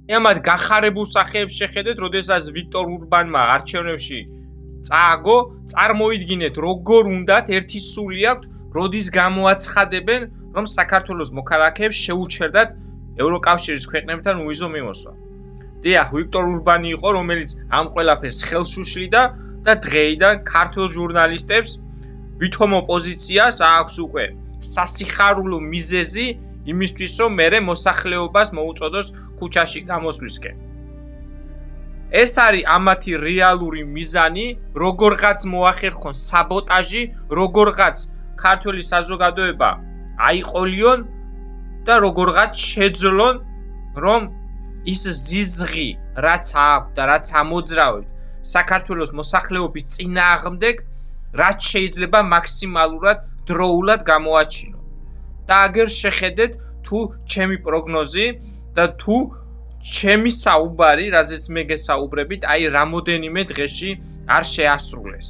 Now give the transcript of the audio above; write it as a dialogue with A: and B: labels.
A: ამათ გახარებულ სახეებს შეხედეთ, როდესაც ვიქტორ ურბანმა არჩევნებში წააგო, წარმოიდგინეთ, როგორ უნდათ ერთი სული აქვთ, როდის გამოაცხადებენ, რომ საქართველოს მოქალაქეებს შეუჩერდათ ევროკავშირის ქვეყნებთან უვიზო მიმოსვლა. დიახ, ვიქტორ ურბანი იყო, რომელიც ამ ყველაფერს ხელს უშლიდა და დღეიდან ქართულ ჟურნალისტებს ვითომ ოპოზიციას აქვს უკვე სასიხარულო მიზეზი იმისთვის, რომ მერე მოსახლეობას მოუწოდოს ქუჩაში გამოსვლისკენ. ეს არის ამათი რეალური მიზანი, როგორღაც მოახერხონ საბოტაჟი, როგორღაც ქართველი საზოგადოება აიყოლიონ და როგორღაც შეძლონ, რომ ის ზიზღი, რაც აქვს და რაც ამოძრავებთ საქართველოს მოსახლეობის წინააღმდეგ, რაც შეიძლება მაქსიმალურად დროულად გამოაჩინონ. და აგერ შეხედეთ თუ ჩემი პროგნოზი და თუ ჩემი საუბარი, რაზეც მე გესაუბრებით, აი რამოდენიმე დღეში არ შეასრულეს.